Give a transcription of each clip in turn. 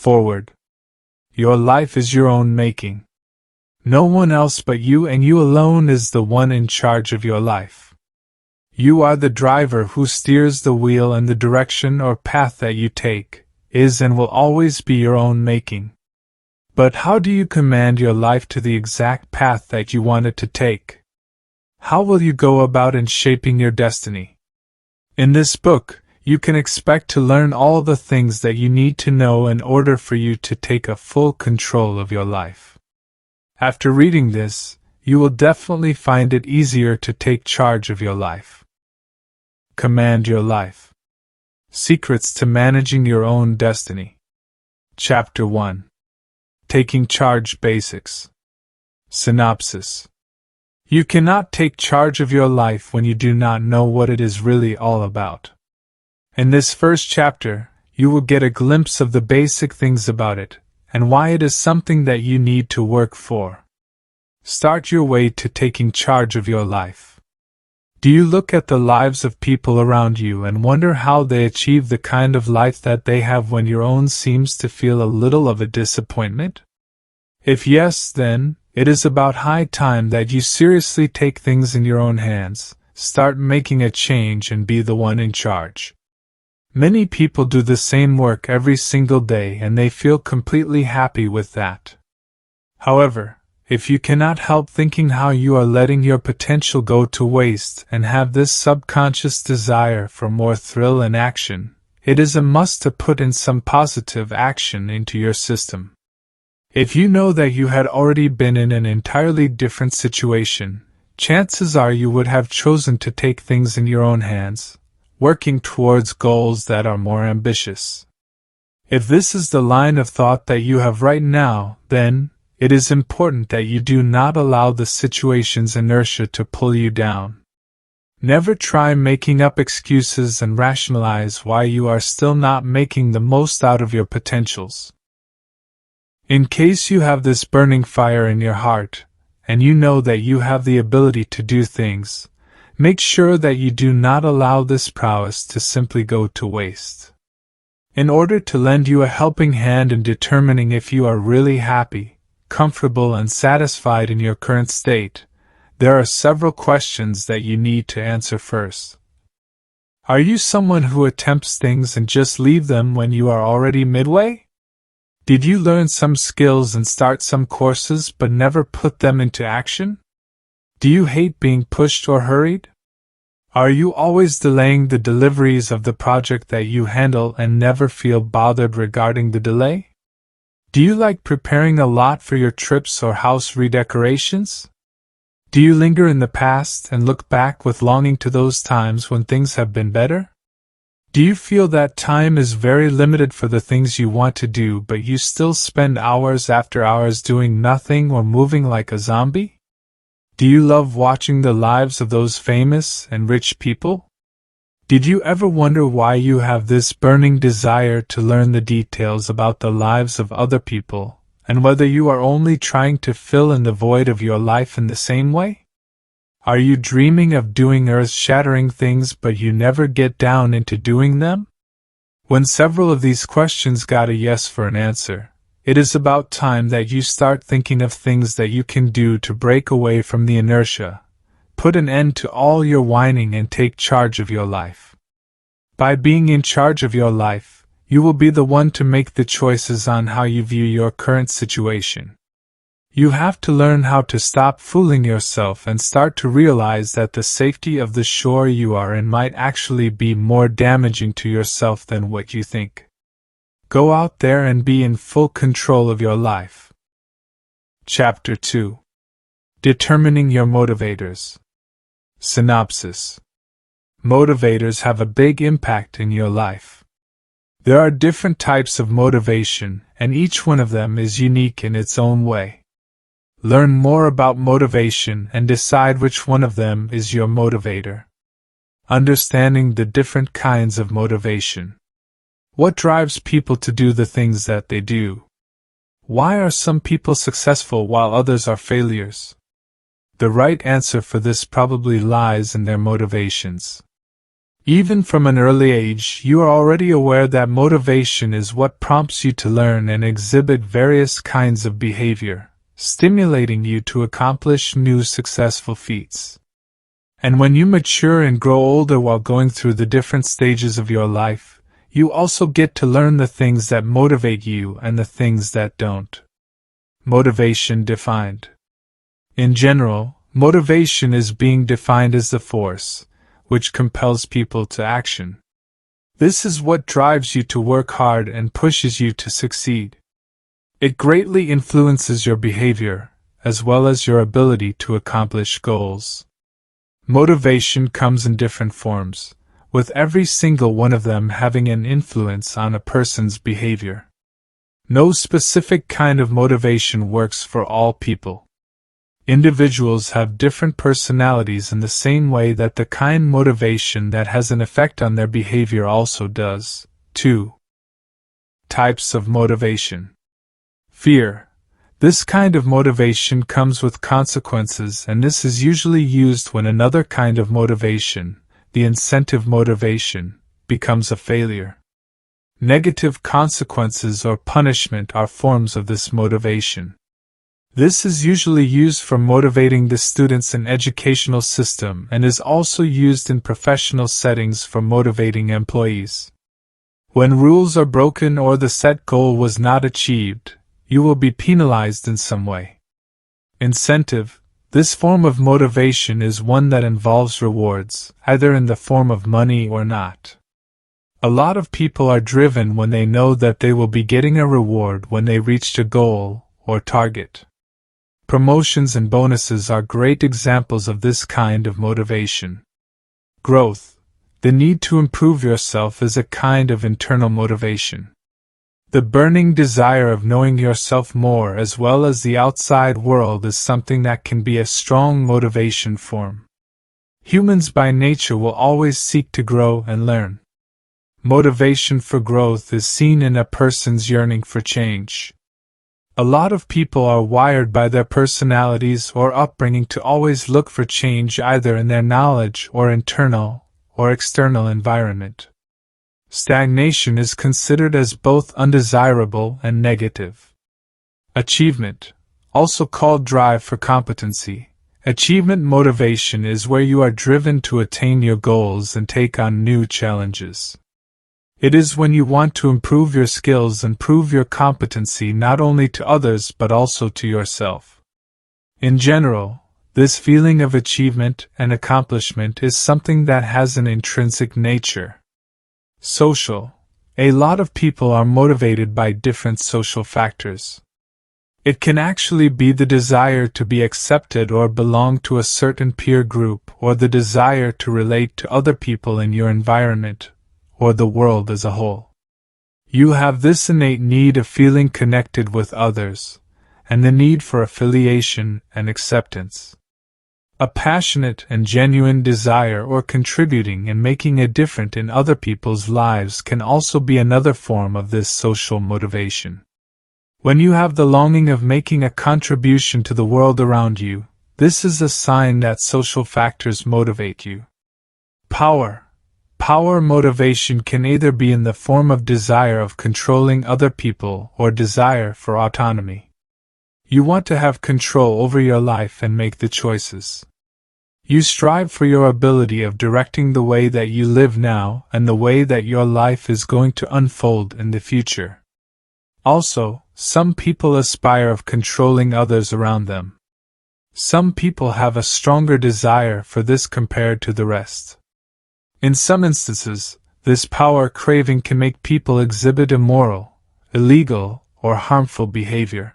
Forward. Your life is your own making. No one else but you and you alone is the one in charge of your life. You are the driver who steers the wheel, and the direction or path that you take is and will always be your own making. But how do you command your life to the exact path that you want it to take? How will you go about in shaping your destiny? In this book, you can expect to learn all the things that you need to know in order for you to take a full control of your life. After reading this, you will definitely find it easier to take charge of your life. Command your life. Secrets to managing your own destiny. Chapter 1. Taking Charge Basics. Synopsis. You cannot take charge of your life when you do not know what it is really all about. In this first chapter, you will get a glimpse of the basic things about it, and why it is something that you need to work for. Start your way to taking charge of your life. Do you look at the lives of people around you and wonder how they achieve the kind of life that they have when your own seems to feel a little of a disappointment? If yes, then it is about high time that you seriously take things in your own hands, start making a change and be the one in charge. Many people do the same work every single day and they feel completely happy with that. However, if you cannot help thinking how you are letting your potential go to waste and have this subconscious desire for more thrill and action, it is a must to put in some positive action into your system. If you know that you had already been in an entirely different situation, chances are you would have chosen to take things in your own hands, working towards goals that are more ambitious. If this is the line of thought that you have right now, then it is important that you do not allow the situation's inertia to pull you down. Never try making up excuses and rationalize why you are still not making the most out of your potentials. In case you have this burning fire in your heart, and you know that you have the ability to do things, make sure that you do not allow this prowess to simply go to waste. In order to lend you a helping hand in determining if you are really happy, comfortable, and satisfied in your current state, there are several questions that you need to answer first. Are you someone who attempts things and just leave them when you are already midway? Did you learn some skills and start some courses but never put them into action? Do you hate being pushed or hurried? Are you always delaying the deliveries of the project that you handle and never feel bothered regarding the delay? Do you like preparing a lot for your trips or house redecorations? Do you linger in the past and look back with longing to those times when things have been better? Do you feel that time is very limited for the things you want to do, but you still spend hours after hours doing nothing or moving like a zombie? Do you love watching the lives of those famous and rich people? Did you ever wonder why you have this burning desire to learn the details about the lives of other people, and whether you are only trying to fill in the void of your life in the same way? Are you dreaming of doing earth-shattering things but you never get down into doing them? When several of these questions got a yes for an answer, it is about time that you start thinking of things that you can do to break away from the inertia, put an end to all your whining, and take charge of your life. By being in charge of your life, you will be the one to make the choices on how you view your current situation. You have to learn how to stop fooling yourself and start to realize that the safety of the shore you are in might actually be more damaging to yourself than what you think. Go out there and be in full control of your life. Chapter 2. Determining your motivators. Synopsis. Motivators have a big impact in your life. There are different types of motivation, and each one of them is unique in its own way. Learn more about motivation and decide which one of them is your motivator. Understanding the different kinds of motivation. What drives people to do the things that they do? Why are some people successful while others are failures? The right answer for this probably lies in their motivations. Even from an early age, you are already aware that motivation is what prompts you to learn and exhibit various kinds of behavior, stimulating you to accomplish new successful feats. And when you mature and grow older while going through the different stages of your life, you also get to learn the things that motivate you and the things that don't. Motivation defined. In general, motivation is being defined as the force which compels people to action. This is what drives you to work hard and pushes you to succeed. It greatly influences your behavior, as well as your ability to accomplish goals. Motivation comes in different forms, with every single one of them having an influence on a person's behavior. No specific kind of motivation works for all people. Individuals have different personalities in the same way that the kind motivation that has an effect on their behavior also does. 2. Types of motivation. Fear. This kind of motivation comes with consequences, and this is usually used when another kind of motivation, the incentive motivation, becomes a failure. Negative consequences or punishment are forms of this motivation. This is usually used for motivating the students in educational system and is also used in professional settings for motivating employees. When rules are broken or the set goal was not achieved, you will be penalized in some way. Incentive. This form of motivation is one that involves rewards, either in the form of money or not. A lot of people are driven when they know that they will be getting a reward when they reached a goal or target. Promotions and bonuses are great examples of this kind of motivation. Growth. The need to improve yourself is a kind of internal motivation. The burning desire of knowing yourself more as well as the outside world is something that can be a strong motivation form. Humans by nature will always seek to grow and learn. Motivation for growth is seen in a person's yearning for change. A lot of people are wired by their personalities or upbringing to always look for change either in their knowledge or internal or external environment. Stagnation is considered as both undesirable and negative. Achievement, also called drive for competency. Achievement motivation is where you are driven to attain your goals and take on new challenges. It is when you want to improve your skills and prove your competency not only to others but also to yourself. In general, this feeling of achievement and accomplishment is something that has an intrinsic nature. Social. A lot of people are motivated by different social factors. It can actually be the desire to be accepted or belong to a certain peer group or the desire to relate to other people in your environment, or the world as a whole. You have this innate need of feeling connected with others, and the need for affiliation and acceptance. A passionate and genuine desire or contributing and making a difference in other people's lives can also be another form of this social motivation. When you have the longing of making a contribution to the world around you, this is a sign that social factors motivate you. Power. Power motivation can either be in the form of desire of controlling other people or desire for autonomy. You want to have control over your life and make the choices. You strive for your ability of directing the way that you live now and the way that your life is going to unfold in the future. Also, some people aspire of controlling others around them. Some people have a stronger desire for this compared to the rest. In some instances, this power craving can make people exhibit immoral, illegal, or harmful behavior.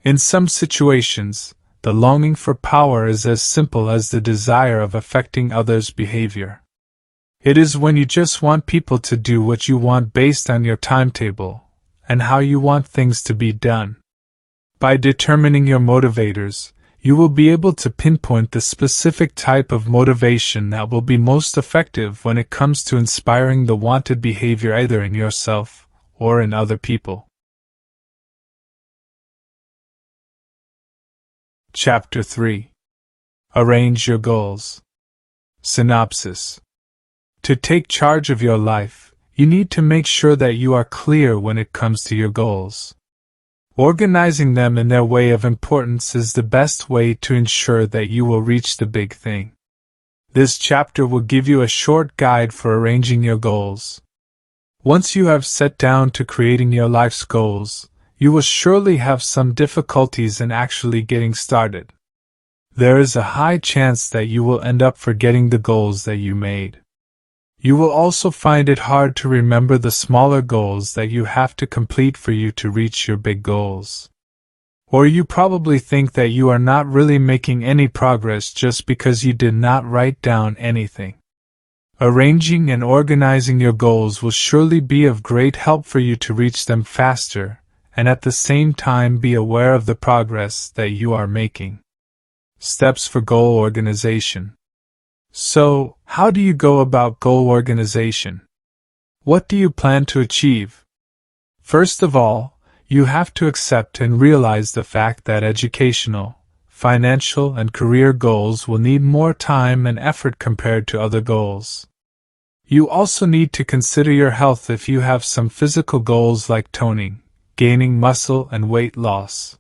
In some situations, the longing for power is as simple as the desire of affecting others' behavior. It is when you just want people to do what you want based on your timetable and how you want things to be done. By determining your motivators, you will be able to pinpoint the specific type of motivation that will be most effective when it comes to inspiring the wanted behavior either in yourself or in other people. Chapter 3. Arrange your goals. Synopsis. To take charge of your life, you need to make sure that you are clear when it comes to your goals. Organizing them in their way of importance is the best way to ensure that you will reach the big thing. This chapter will give you a short guide for arranging your goals. Once you have set down to creating your life's goals, you will surely have some difficulties in actually getting started. There is a high chance that you will end up forgetting the goals that you made. You will also find it hard to remember the smaller goals that you have to complete for you to reach your big goals. Or you probably think that you are not really making any progress just because you did not write down anything. Arranging and organizing your goals will surely be of great help for you to reach them faster, and at the same time be aware of the progress that you are making. Steps for goal organization. So, how do you go about goal organization? What do you plan to achieve? First of all, you have to accept and realize the fact that educational, financial, and career goals will need more time and effort compared to other goals. You also need to consider your health if you have some physical goals like toning, gaining muscle, and weight loss.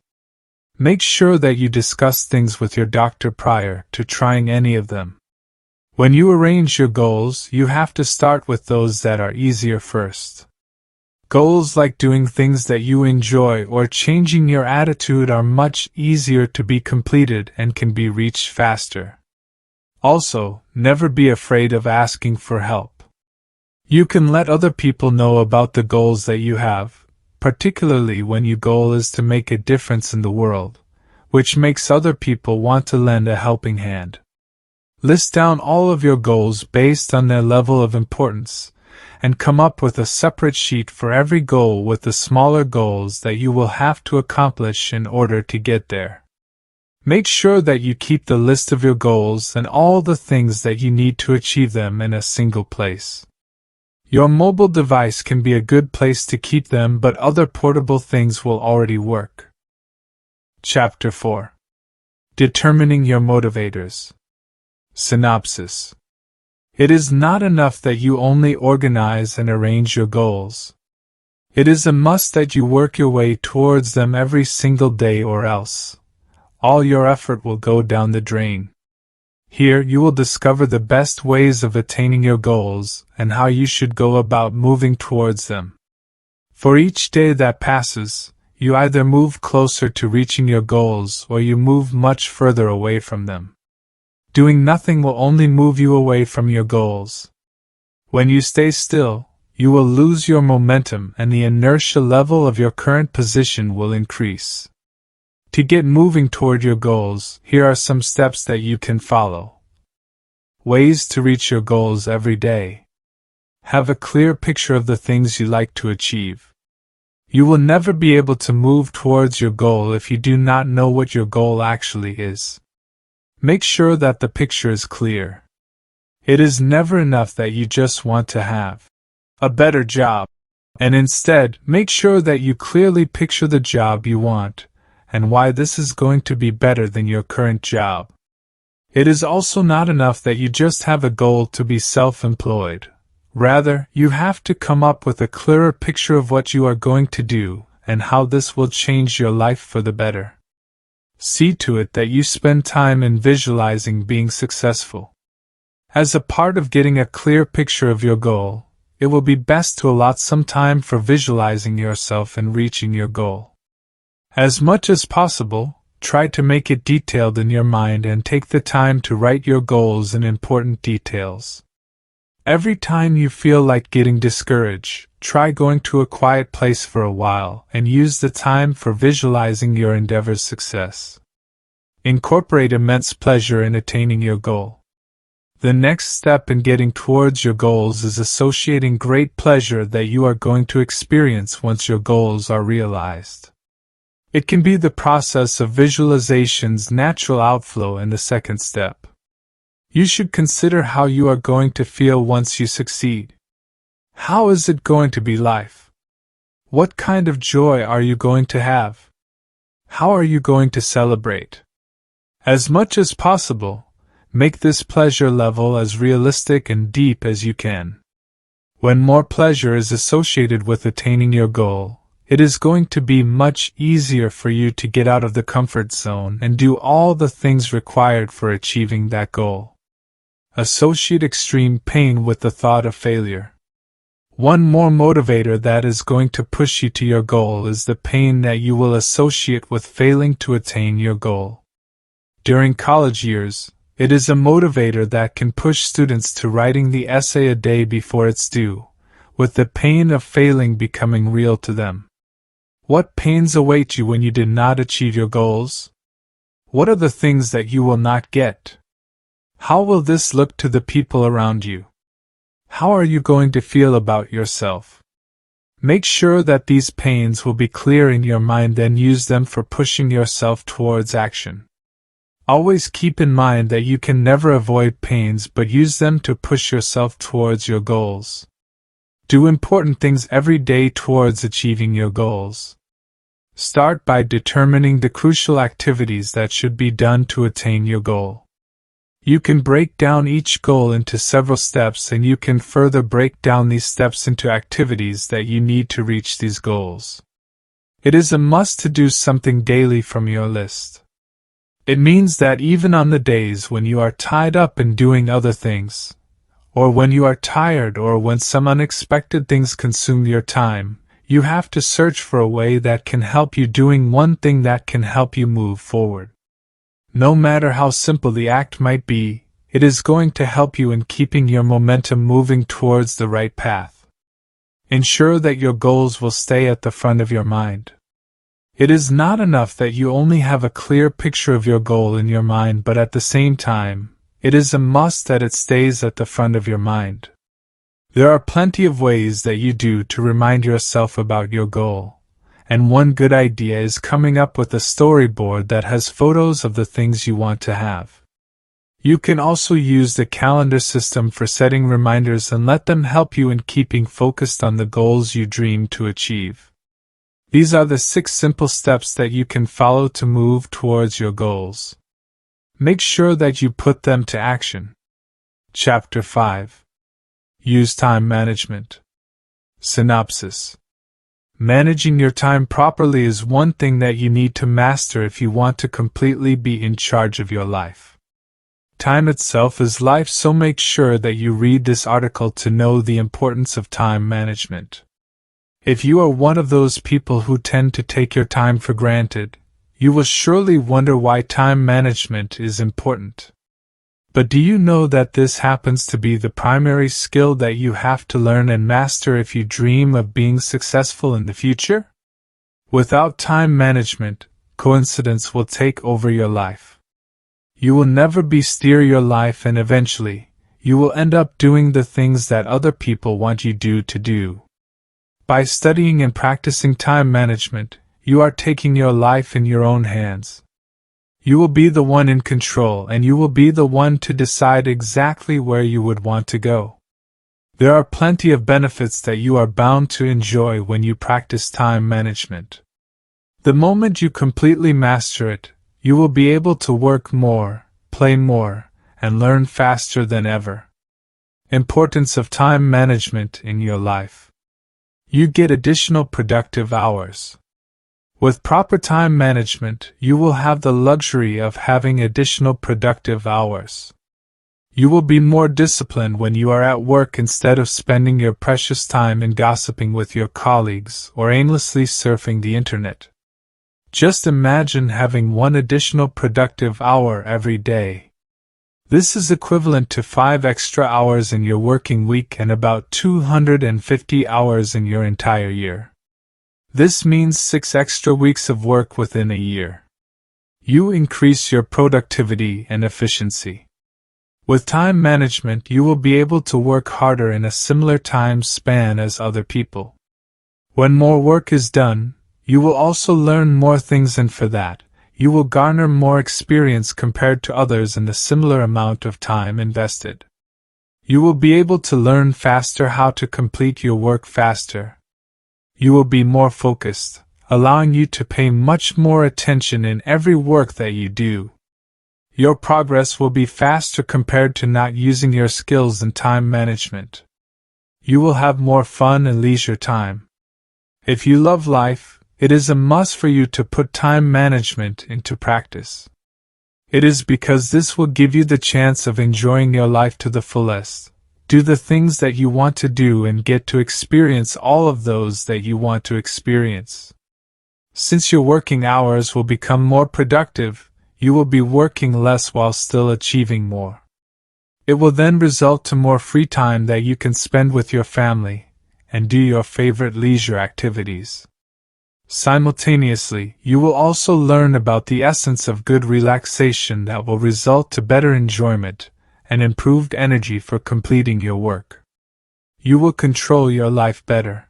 Make sure that you discuss things with your doctor prior to trying any of them. When you arrange your goals, you have to start with those that are easier first. Goals like doing things that you enjoy or changing your attitude are much easier to be completed and can be reached faster. Also, never be afraid of asking for help. You can let other people know about the goals that you have, particularly when your goal is to make a difference in the world, which makes other people want to lend a helping hand. List down all of your goals based on their level of importance, and come up with a separate sheet for every goal with the smaller goals that you will have to accomplish in order to get there. Make sure that you keep the list of your goals and all the things that you need to achieve them in a single place. Your mobile device can be a good place to keep them, but other portable things will already work. Chapter 4. Determining your motivators. Synopsis. It is not enough that you only organize and arrange your goals. It is a must that you work your way towards them every single day, or else all your effort will go down the drain. Here you will discover the best ways of attaining your goals and how you should go about moving towards them. For each day that passes, you either move closer to reaching your goals or you move much further away from them. Doing nothing will only move you away from your goals. When you stay still, you will lose your momentum and the inertia level of your current position will increase. To get moving toward your goals, here are some steps that you can follow. Ways to reach your goals every day. Have a clear picture of the things you like to achieve. You will never be able to move towards your goal if you do not know what your goal actually is. Make sure that the picture is clear. It is never enough that you just want to have a better job, and instead, make sure that you clearly picture the job you want, and why this is going to be better than your current job. It is also not enough that you just have a goal to be self-employed. Rather, you have to come up with a clearer picture of what you are going to do, and how this will change your life for the better. See to it that you spend time in visualizing being successful. As a part of getting a clear picture of your goal, it will be best to allot some time for visualizing yourself and reaching your goal. As much as possible, try to make it detailed in your mind and take the time to write your goals in important details. Every time you feel like getting discouraged, try going to a quiet place for a while and use the time for visualizing your endeavor's success. Incorporate immense pleasure in attaining your goal. The next step in getting towards your goals is associating great pleasure that you are going to experience once your goals are realized. It can be the process of visualization's natural outflow in the second step. You should consider how you are going to feel once you succeed. How is it going to be life? What kind of joy are you going to have? How are you going to celebrate? As much as possible, Make this pleasure level as realistic and deep as you can. When more pleasure is associated with attaining your goal, it is going to be much easier for you to get out of the comfort zone and do all the things required for achieving that goal. Associate extreme pain with the thought of failure. One more motivator that is going to push you to your goal is the pain that you will associate with failing to attain your goal. During college years, it is a motivator that can push students to writing the essay a day before it's due, with the pain of failing becoming real to them. What pains await you when you did not achieve your goals? What are the things that you will not get? How will this look to the people around you? How are you going to feel about yourself? Make sure that these pains will be clear in your mind and use them for pushing yourself towards action. Always keep in mind that you can never avoid pains but use them to push yourself towards your goals. Do important things every day towards achieving your goals. Start by determining the crucial activities that should be done to attain your goal. You can break down each goal into several steps, and you can further break down these steps into activities that you need to reach these goals. It is a must to do something daily from your list. It means that even on the days when you are tied up in doing other things, or when you are tired, or when some unexpected things consume your time, you have to search for a way that can help you doing one thing that can help you move forward. No matter how simple the act might be, it is going to help you in keeping your momentum moving towards the right path. Ensure that your goals will stay at the front of your mind. It is not enough that you only have a clear picture of your goal in your mind, but at the same time, it is a must that it stays at the front of your mind. There are plenty of ways that you do to remind yourself about your goal, and one good idea is coming up with a storyboard that has photos of the things you want to have. You can also use the calendar system for setting reminders and let them help you in keeping focused on the goals you dream to achieve. These are the 6 simple steps that you can follow to move towards your goals. Make sure that you put them to action. Chapter 5. Use time management. Synopsis. Managing your time properly is one thing that you need to master if you want to completely be in charge of your life. Time itself is life, so make sure that you read this article to know the importance of time management. If you are one of those people who tend to take your time for granted, you will surely wonder why time management is important. But do you know that this happens to be the primary skill that you have to learn and master if you dream of being successful in the future? Without time management, coincidence will take over your life. You will never steer your life, and eventually, you will end up doing the things that other people want you to do. By studying and practicing time management, you are taking your life in your own hands. You will be the one in control, and you will be the one to decide exactly where you would want to go. There are plenty of benefits that you are bound to enjoy when you practice time management. The moment you completely master it, you will be able to work more, play more, and learn faster than ever. Importance of time management in your life. You get additional productive hours. With proper time management, you will have the luxury of having additional productive hours. You will be more disciplined when you are at work instead of spending your precious time in gossiping with your colleagues or aimlessly surfing the internet. Just imagine having 1 additional productive hour every day. This is equivalent to 5 extra hours in your working week and about 250 hours in your entire year. This means 6 extra weeks of work within a year. You increase your productivity and efficiency. With time management, you will be able to work harder in a similar time span as other people. When more work is done, you will also learn more things, and for that, you will garner more experience compared to others in the similar amount of time invested. You will be able to learn faster how to complete your work faster. You will be more focused, allowing you to pay much more attention in every work that you do. Your progress will be faster compared to not using your skills in time management. You will have more fun and leisure time. If you love life, it is a must for you to put time management into practice. It is because this will give you the chance of enjoying your life to the fullest. Do the things that you want to do and get to experience all of those that you want to experience. Since your working hours will become more productive, you will be working less while still achieving more. It will then result to more free time that you can spend with your family and do your favorite leisure activities. Simultaneously, you will also learn about the essence of good relaxation that will result to better enjoyment and improved energy for completing your work. You will control your life better.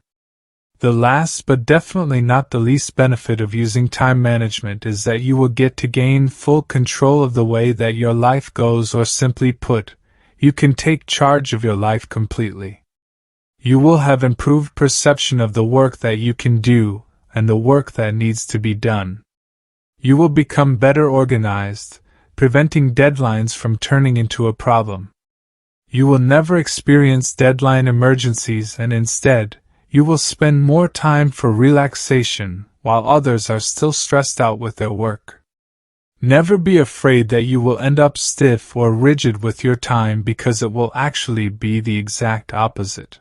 The last but definitely not the least benefit of using time management is that you will get to gain full control of the way that your life goes, or simply put, you can take charge of your life completely. You will have improved perception of the work that you can do and the work that needs to be done. You will become better organized, preventing deadlines from turning into a problem. You will never experience deadline emergencies, and instead, you will spend more time for relaxation while others are still stressed out with their work. Never be afraid that you will end up stiff or rigid with your time, because it will actually be the exact opposite.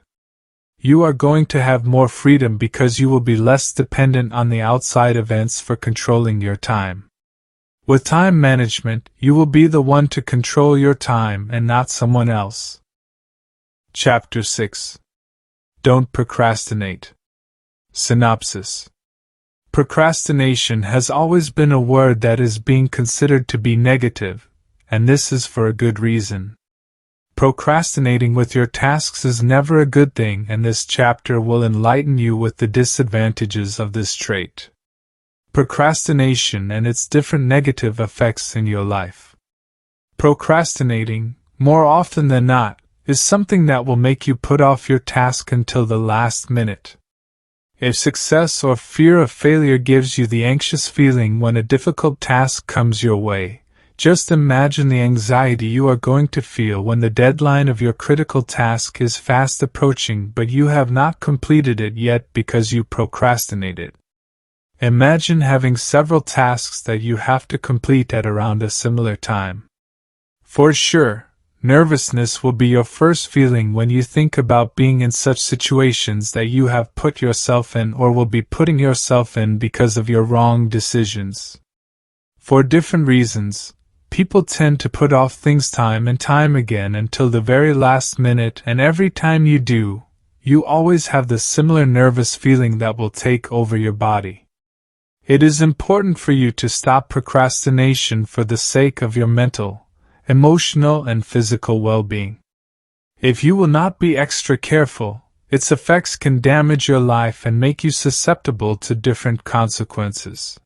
You are going to have more freedom because you will be less dependent on the outside events for controlling your time. With time management, you will be the one to control your time and not someone else. Chapter 6. Don't procrastinate. Synopsis. Procrastination has always been a word that is being considered to be negative, and this is for a good reason. Procrastinating with your tasks is never a good thing, and this chapter will enlighten you with the disadvantages of this trait. Procrastination and its different negative effects in your life. Procrastinating, more often than not, is something that will make you put off your task until the last minute. If success or fear of failure gives you the anxious feeling when a difficult task comes your way, just imagine the anxiety you are going to feel when the deadline of your critical task is fast approaching but you have not completed it yet because you procrastinated. Imagine having several tasks that you have to complete at around a similar time. For sure, nervousness will be your first feeling when you think about being in such situations that you have put yourself in or will be putting yourself in because of your wrong decisions. For different reasons, people tend to put off things time and time again until the very last minute, and every time you do, you always have the similar nervous feeling that will take over your body. It is important for you to stop procrastination for the sake of your mental, emotional, and physical well-being. If you will not be extra careful, its effects can damage your life and make you susceptible to different consequences.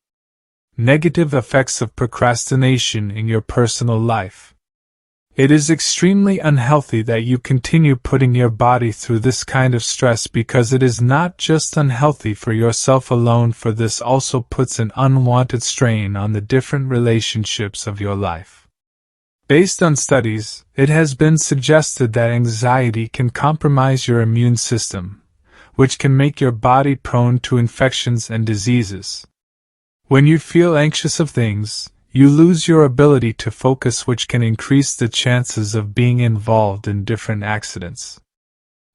Negative effects of procrastination in your personal life. It is extremely unhealthy that you continue putting your body through this kind of stress, because it is not just unhealthy for yourself alone, for this also puts an unwanted strain on the different relationships of your life. Based on studies, it has been suggested that anxiety can compromise your immune system, which can make your body prone to infections and diseases. When you feel anxious of things, you lose your ability to focus, which can increase the chances of being involved in different accidents.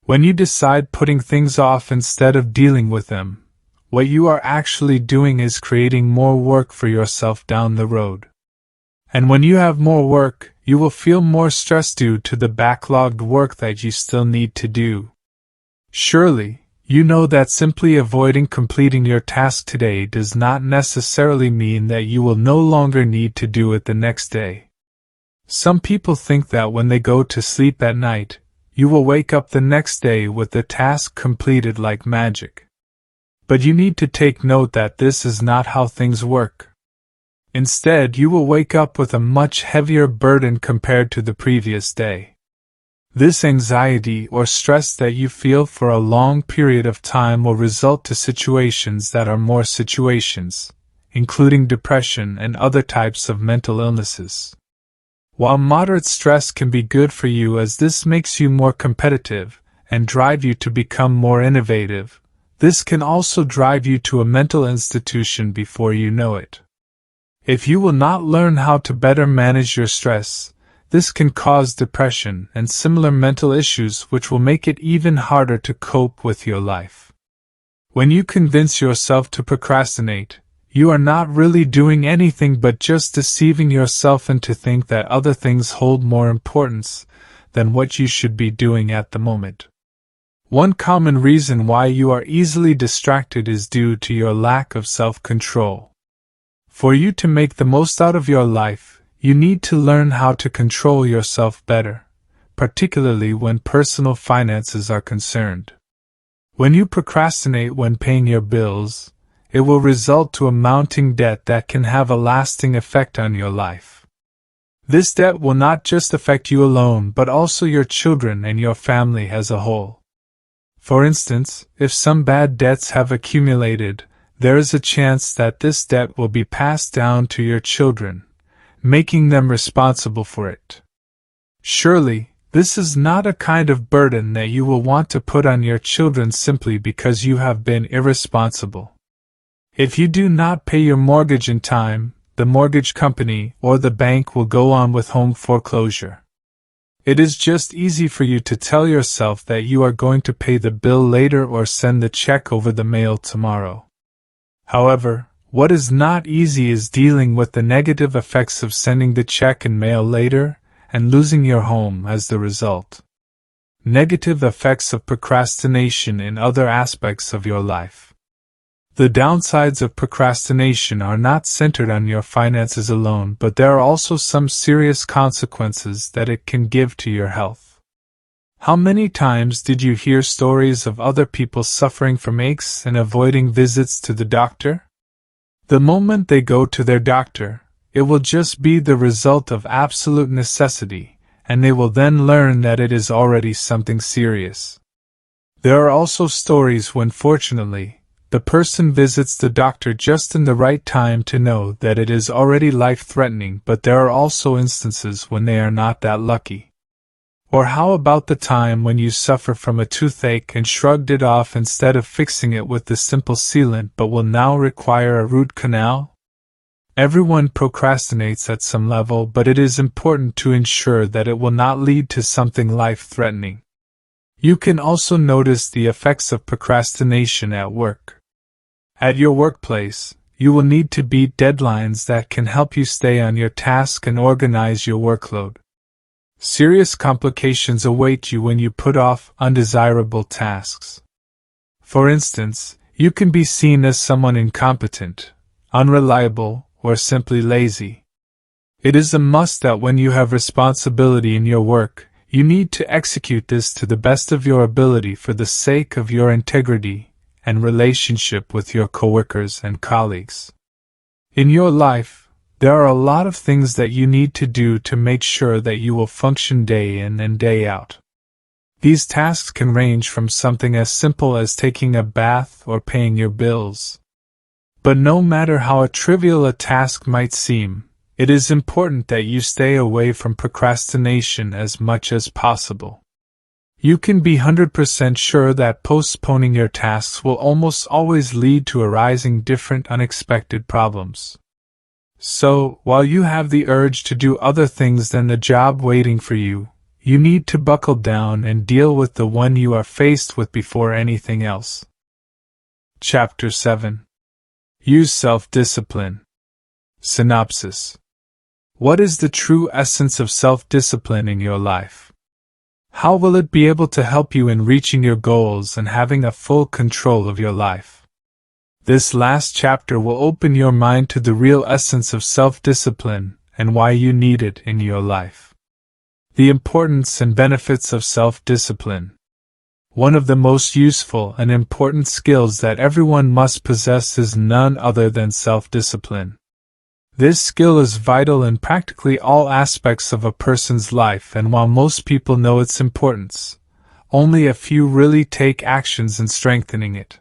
When you decide putting things off instead of dealing with them, what you are actually doing is creating more work for yourself down the road. And when you have more work, you will feel more stress due to the backlogged work that you still need to do. Surely, you know that simply avoiding completing your task today does not necessarily mean that you will no longer need to do it the next day. Some people think that when they go to sleep at night, you will wake up the next day with the task completed like magic. But you need to take note that this is not how things work. Instead, you will wake up with a much heavier burden compared to the previous day. This anxiety or stress that you feel for a long period of time will result to situations that are more situations, including depression and other types of mental illnesses. While moderate stress can be good for you as this makes you more competitive and drive you to become more innovative, this can also drive you to a mental institution before you know it. If you will not learn how to better manage your stress, this can cause depression and similar mental issues which will make it even harder to cope with your life. When you convince yourself to procrastinate, you are not really doing anything but just deceiving yourself into think that other things hold more importance than what you should be doing at the moment. One common reason why you are easily distracted is due to your lack of self-control. For you to make the most out of your life, you need to learn how to control yourself better, particularly when personal finances are concerned. When you procrastinate when paying your bills, it will result to a mounting debt that can have a lasting effect on your life. This debt will not just affect you alone but also your children and your family as a whole. For instance, if some bad debts have accumulated, there is a chance that this debt will be passed down to your children, making them responsible for it. Surely, this is not a kind of burden that you will want to put on your children simply because you have been irresponsible. If you do not pay your mortgage in time, the mortgage company or the bank will go on with home foreclosure. It is just easy for you to tell yourself that you are going to pay the bill later or send the check over the mail tomorrow. However, what is not easy is dealing with the negative effects of sending the check and mail later and losing your home as the result. Negative effects of procrastination in other aspects of your life. The downsides of procrastination are not centered on your finances alone, but there are also some serious consequences that it can give to your health. How many times did you hear stories of other people suffering from aches and avoiding visits to the doctor? The moment they go to their doctor, it will just be the result of absolute necessity, and they will then learn that it is already something serious. There are also stories when, fortunately, the person visits the doctor just in the right time to know that it is already life-threatening, but there are also instances when they are not that lucky. Or how about the time when you suffer from a toothache and shrugged it off instead of fixing it with the simple sealant but will now require a root canal? Everyone procrastinates at some level, but it is important to ensure that it will not lead to something life-threatening. You can also notice the effects of procrastination at work. At your workplace, you will need to beat deadlines that can help you stay on your task and organize your workload. Serious complications await you when you put off undesirable tasks. For instance, you can be seen as someone incompetent, unreliable, or simply lazy. It is a must that when you have responsibility in your work, you need to execute this to the best of your ability for the sake of your integrity and relationship with your coworkers and colleagues. In your life, there are a lot of things that you need to do to make sure that you will function day in and day out. These tasks can range from something as simple as taking a bath or paying your bills. But no matter how trivial a task might seem, it is important that you stay away from procrastination as much as possible. You can be 100% sure that postponing your tasks will almost always lead to arising different unexpected problems. So, while you have the urge to do other things than the job waiting for you, you need to buckle down and deal with the one you are faced with before anything else. Chapter 7. Use self-discipline. Synopsis. What is the true essence of self-discipline in your life? How will it be able to help you in reaching your goals and having a full control of your life? This last chapter will open your mind to the real essence of self-discipline and why you need it in your life. The importance and benefits of self-discipline. One of the most useful and important skills that everyone must possess is none other than self-discipline. This skill is vital in practically all aspects of a person's life, and while most people know its importance, only a few really take actions in strengthening it.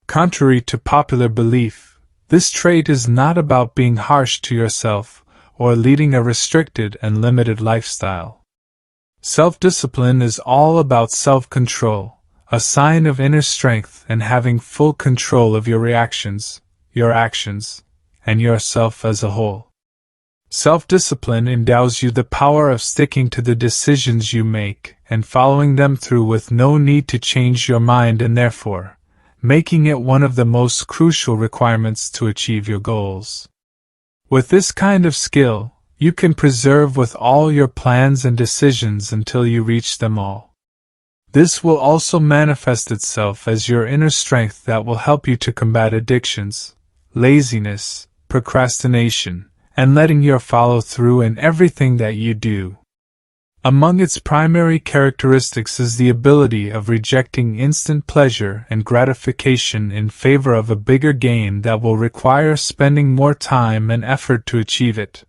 Contrary to popular belief, this trait is not about being harsh to yourself or leading a restricted and limited lifestyle. Self-discipline is all about self-control, a sign of inner strength and having full control of your reactions, your actions, and yourself as a whole. Self-discipline endows you the power of sticking to the decisions you make and following them through with no need to change your mind, and therefore, making it one of the most crucial requirements to achieve your goals. With this kind of skill, you can persevere with all your plans and decisions until you reach them all. This will also manifest itself as your inner strength that will help you to combat addictions, laziness, procrastination, and letting you follow through in everything that you do. Among its primary characteristics is the ability of rejecting instant pleasure and gratification in favor of a bigger gain that will require spending more time and effort to achieve it.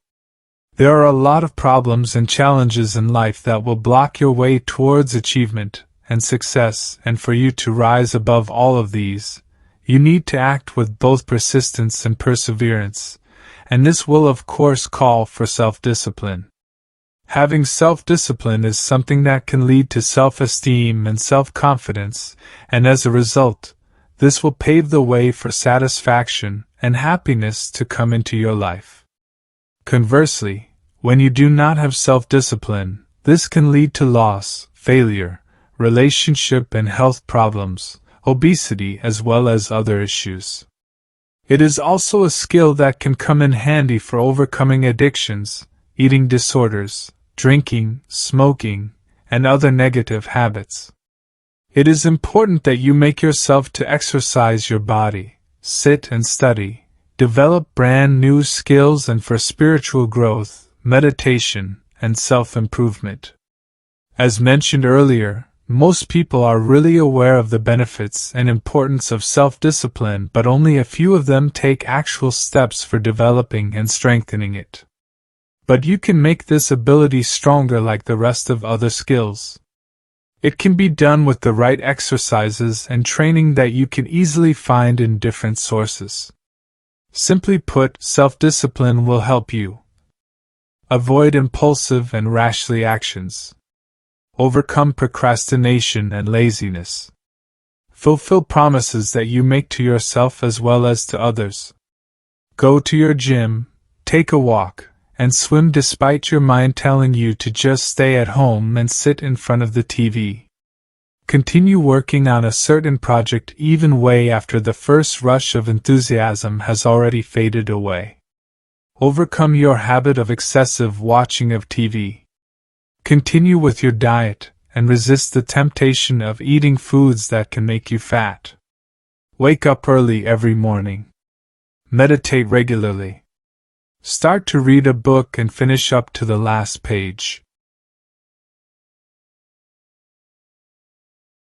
There are a lot of problems and challenges in life that will block your way towards achievement and success, and for you to rise above all of these, you need to act with both persistence and perseverance, and this will of course call for self-discipline. Having self-discipline is something that can lead to self-esteem and self-confidence, and as a result, this will pave the way for satisfaction and happiness to come into your life. Conversely, when you do not have self-discipline, this can lead to loss, failure, relationship and health problems, obesity, as well as other issues. It is also a skill that can come in handy for overcoming addictions, eating disorders, drinking, smoking, and other negative habits. It is important that you make yourself to exercise your body, sit and study, develop brand new skills, and for spiritual growth, meditation, and self-improvement. As mentioned earlier, most people are really aware of the benefits and importance of self-discipline, but only a few of them take actual steps for developing and strengthening it. But you can make this ability stronger like the rest of other skills. It can be done with the right exercises and training that you can easily find in different sources. Simply put, self-discipline will help you avoid impulsive and rashly actions, overcome procrastination and laziness, fulfill promises that you make to yourself as well as to others, go to your gym, take a walk, and swim despite your mind telling you to just stay at home and sit in front of the TV. Continue working on a certain project even way after the first rush of enthusiasm has already faded away. Overcome your habit of excessive watching of TV. Continue with your diet, and resist the temptation of eating foods that can make you fat. Wake up early every morning. Meditate regularly. Start to read a book and finish up to the last page.